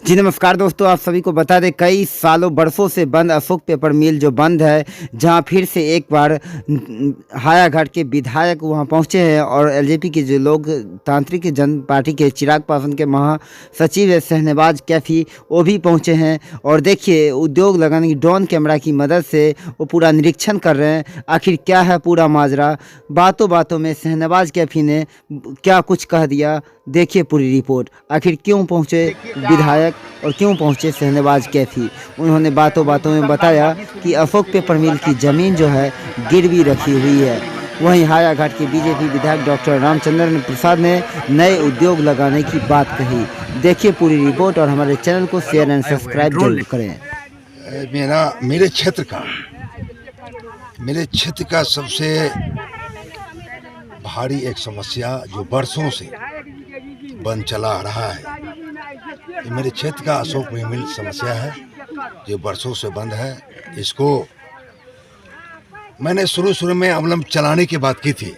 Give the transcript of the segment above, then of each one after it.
जी नमस्कार दोस्तों, आप सभी को बता दें कई सालों बरसों से बंद अशोक पेपर मिल जो बंद है, जहां फिर से एक बार हायाघाट के विधायक वहां पहुंचे हैं और एलजेपी के जो लोग तांत्रिक जन पार्टी के चिराग पासवान के महासचिव है शहनवाज कैफी, वो भी पहुंचे हैं। और देखिए उद्योग लगाने की ड्रोन कैमरा की मदद से वो पूरा निरीक्षण कर रहे हैं, आखिर क्या है पूरा माजरा। बातों बातों में शहनवाज कैफी ने क्या कुछ कह दिया, देखिए पूरी रिपोर्ट। आखिर क्यों पहुंचे विधायक और क्यों पहुंचे शहनवाज कैफी। उन्होंने बातों बातों में बताया कि अशोक पेपर मिल की ज़मीन जो है गिरवी रखी हुई है। वहीं हायाघाट के बीजेपी विधायक डॉक्टर रामचंद्र प्रसाद ने नए उद्योग लगाने की बात कही। देखिए पूरी रिपोर्ट और हमारे चैनल को शेयर एंड सब्सक्राइब जरूर करें। मेरे क्षेत्र का सबसे भारी एक समस्या जो बरसों से बंद चला आ रहा है, ये मेरे क्षेत्र का अशोक मिल समस्या है जो बरसों से बंद है। इसको मैंने शुरू में अवलंब चलाने की बात की थी,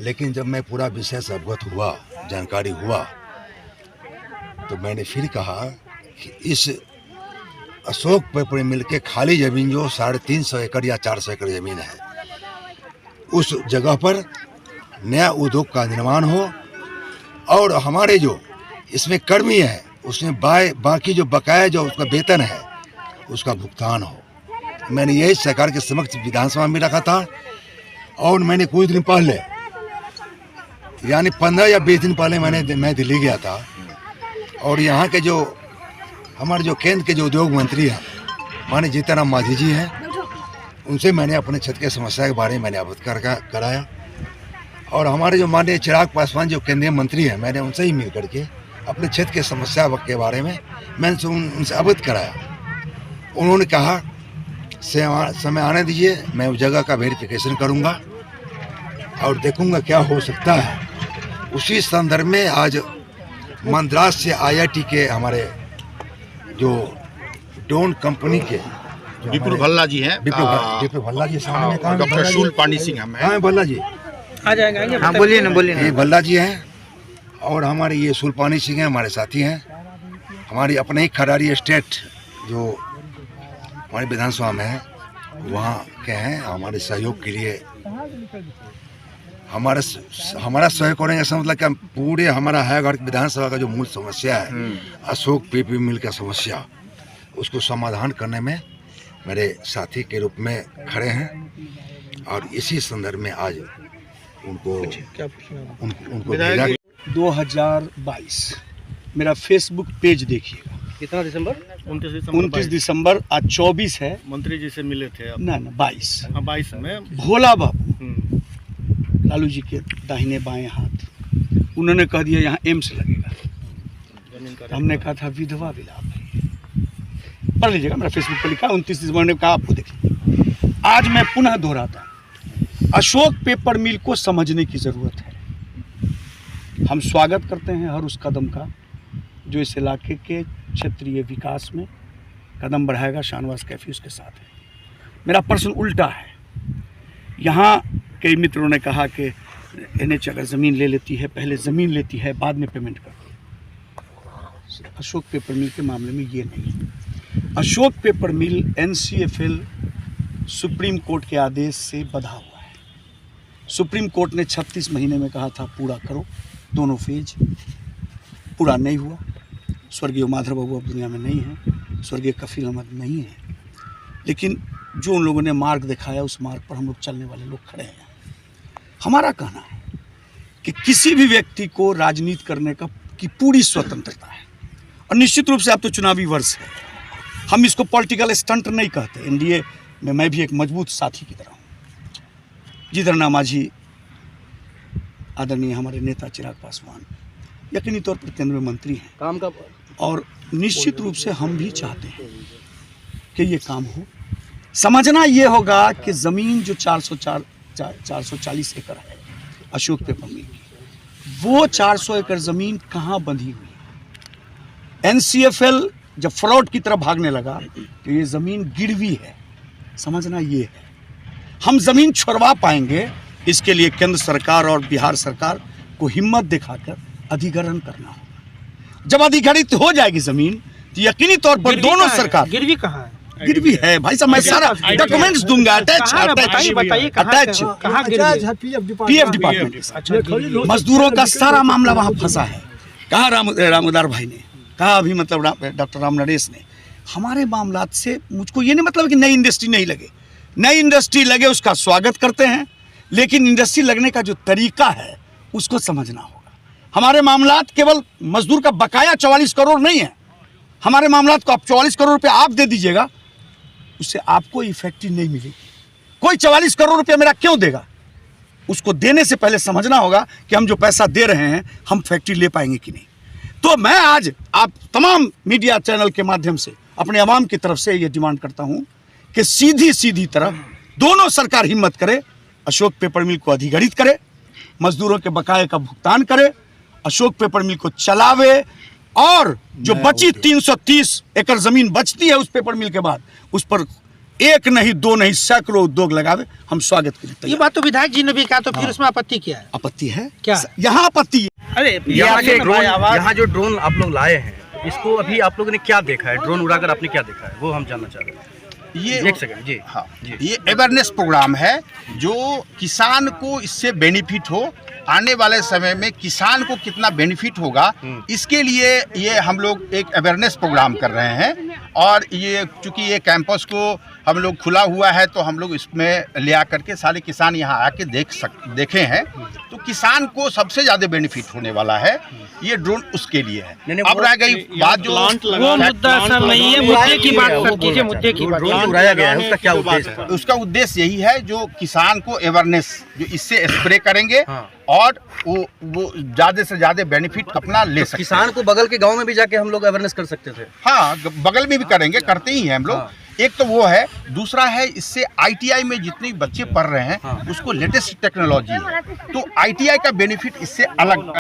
लेकिन जब मैं पूरा विषय से अवगत हुआ, जानकारी हुआ, तो मैंने फिर कहा कि इस अशोक पेपर मिल के खाली ज़मीन जो 350 एकड़ या 400 एकड़ ज़मीन है, उस जगह पर नया उद्योग का निर्माण हो और हमारे जो इसमें कर्मी है उसमें बाकी जो बकाया जो उसका वेतन है उसका भुगतान हो। मैंने यही सरकार के समक्ष विधानसभा में रखा था और मैंने कुछ दिन पहले यानी 15 या 20 दिन पहले मैं दिल्ली गया था और यहाँ के जो हमारे जो केंद्र के जो उद्योग मंत्री हैं माननीय जीतन राम मांझी जी हैं, उनसे मैंने अपने क्षेत्र की समस्या के बारे में मैंने अवगत कराया और हमारे जो माननीय चिराग पासवान जो केंद्रीय मंत्री हैं, मैंने उनसे ही मिल करके अपने क्षेत्र की समस्या के बारे में मैंने उनसे अवगत कराया। उन्होंने कहा समय आने दीजिए, मैं उस जगह का वेरिफिकेशन करूंगा और देखूंगा क्या हो सकता है। उसी संदर्भ में आज मद्रास से IIT के हमारे जो ड्रोन कंपनी के विपुल भल्ला जी हैं, विपुल भल्ला जी सामने कहाँ, डॉक्टर शूलपाणी सिंह हैं, भल्ला जी आ जाएंगे। हाँ बोलिए ना ये भल्ला जी हैं और हमारे ये शूलपाणी सिंह हैं, हमारे साथी हैं। हमारी अपने ही खरारी स्टेट जो हमारी विधानसभा में है वहाँ के हैं। हमारे सहयोग के लिए हमारा सहयोग करेंगे, ऐसा मतलब कि पूरे हमारा हायाघाट विधानसभा का जो मूल समस्या है अशोक पेपर मिल का समस्या, उसको समाधान करने में मेरे साथी के रूप में खड़े हैं। और इसी संदर्भ में आज उनको 2022 मेरा फेसबुक पेज देखिएगा। कितना दिसंबर? 29 दिसंबर, आज 24 है। मंत्री जी से मिले थे आप? ना 22। हाँ 22 में भोला बाबू लालू जी के दाहिने बाएं हाथ, उन्होंने कह दिया यहाँ एम्स लगेगा। हमने कहा था विधवा विलाप है, पढ़ लीजिएगा, मेरा फेसबुक पर लिखा 29 दिसंबर ने कहा, आपको देखिए। आज मैं पुनः दोहराता, अशोक पेपर मिल को समझने की ज़रूरत है। हम स्वागत करते हैं हर उस कदम का जो इस इलाके के क्षेत्रीय विकास में कदम बढ़ाएगा। शहनवाज कैफी उसके साथ है। मेरा प्रश्न उल्टा है। यहाँ कई मित्रों ने कहा कि NH अगर ज़मीन ले लेती है, पहले ज़मीन लेती है बाद में पेमेंट करती है। अशोक पेपर मिल के मामले में ये नहीं। अशोक पेपर मिल NCFL सुप्रीम कोर्ट के आदेश से बधा हुआ है। सुप्रीम कोर्ट ने 36 महीने में कहा था पूरा करो, दोनों फेज पूरा नहीं हुआ। स्वर्गीय माधव बाबू अब दुनिया में नहीं है, स्वर्गीय कफील अहमद नहीं है, लेकिन जो उन लोगों ने मार्ग दिखाया उस मार्ग पर हम लोग चलने वाले लोग खड़े हैं। हमारा कहना है कि किसी भी व्यक्ति को राजनीति करने की पूरी स्वतंत्रता है और निश्चित रूप से अब तो चुनावी वर्ष है, हम इसको पॉलिटिकल स्टंट नहीं कहते। NDA में मैं भी एक मजबूत साथी की तरह हूँ। जीतन राम मांझी आदरणीय हमारे नेता चिराग पासवान यकीनी तौर पर केंद्र में मंत्री हैं काम का, और निश्चित रूप से हम भी चाहते हैं कि ये काम हो। समझना ये होगा कि ज़मीन जो 440 एकड़ है अशोक पेपर मिल की, वो 400 एकड़ ज़मीन कहाँ बंधी हुई है। NCFL जब फ्रॉड की तरफ भागने लगा तो ये ज़मीन गिरवी है। समझना ये है, हम ज़मीन छुड़वा पाएंगे, इसके लिए केंद्र सरकार और बिहार सरकार को हिम्मत दिखाकर अधिग्रहण करना होगा। जब अधिग्रहित हो जाएगी जमीन तो यकीनी तौर पर दोनों सरकार गिरवी कहाँ है? गिरवी है भाई साहब, मैं सारा डॉक्यूमेंट्स दूंगा, अटैच कहाँ ना बताइए कहाँ अटैच कहाँ गिरवी है? पीएफ डिपार्टमेंट के साथ। अच्छा, मजदूरों का सारा मामला वहाँ फंसा है। कहा रामोदार भाई ने कहा, अभी मतलब डॉक्टर राम नरेश ने, हमारे मामलात से मुझको ये नहीं मतलब कि नई इंडस्ट्री नहीं लगे, नई इंडस्ट्री लगे उसका स्वागत करते हैं, लेकिन इंडस्ट्री लगने का जो तरीका है उसको समझना होगा। हमारे मामलात केवल मजदूर का बकाया 44 करोड़ नहीं है, हमारे मामलात को आप 44 करोड़ रुपये आप दे दीजिएगा, उससे आपको इफेक्टिव नहीं मिलेगी। कोई 44 करोड़ रुपये मेरा क्यों देगा? उसको देने से पहले समझना होगा कि हम जो पैसा दे रहे हैं हम फैक्ट्री ले पाएंगे कि नहीं। तो मैं आज आप तमाम मीडिया चैनल के माध्यम से अपने आवाम की तरफ से ये डिमांड करता हूं कि सीधी तरह दोनों सरकार हिम्मत करे, अशोक पेपर मिल को अधिग्रहित करे, मजदूरों के बकाये का भुगतान करे, अशोक पेपर मिल को चलावे, और जो बची 330 एकड़ जमीन बचती है उस पेपर मिल के बाद उस पर एक नहीं दो नहीं सैकड़ों उद्योग लगावे। हम स्वागत करें। ये बात तो विधायक जी ने भी कहा, तो फिर उसमें आपत्ति क्या है? आपत्ति है क्या? यहाँ आपत्ति है। अरे यहाँ जो ड्रोन आप लोग लाए हैं, इसको अभी आप लोगों ने क्या देखा है? ड्रोन उड़ाकर आपने क्या देखा है वो हम जानना चाह रहे हैं। ये एक सेकंड जी। हाँ, ये अवेयरनेस प्रोग्राम है जो किसान को इससे बेनिफिट हो, आने वाले समय में किसान को कितना बेनिफिट होगा, इसके लिए ये हम लोग एक अवेयरनेस प्रोग्राम कर रहे हैं। और ये चूँकि ये कैंपस को हम लोग खुला हुआ है तो हम लोग इसमें ले आकर के सारे किसान यहाँ आके देखे हैं, तो किसान को सबसे ज़्यादा बेनिफिट होने वाला है। ये ड्रोन उसके लिए है। अब रह गई बात जो वो मुद्दा सर नहीं है, मुद्दे की बात सर कीजिए, मुद्दे की बात। ड्रोन उड़ाया गया है, उसका क्या उद्देश्य है? उसका उद्देश्य यही है जो किसान को अवेयरनेस जो इससे स्प्रे करेंगे और वो ज़्यादा से ज़्यादा बेनिफिट अपना ले सकते हैं। किसान को बगल के गांव में भी जाके हम लोग अवेयरनेस कर सकते थे। हाँ, बगल में भी करेंगे, करते ही हैं हम लोग। एक तो वो है, दूसरा है इससे ITI में जितने बच्चे पढ़ रहे हैं उसको लेटेस्ट टेक्नोलॉजी है, तो ITI का बेनिफिट इससे अलग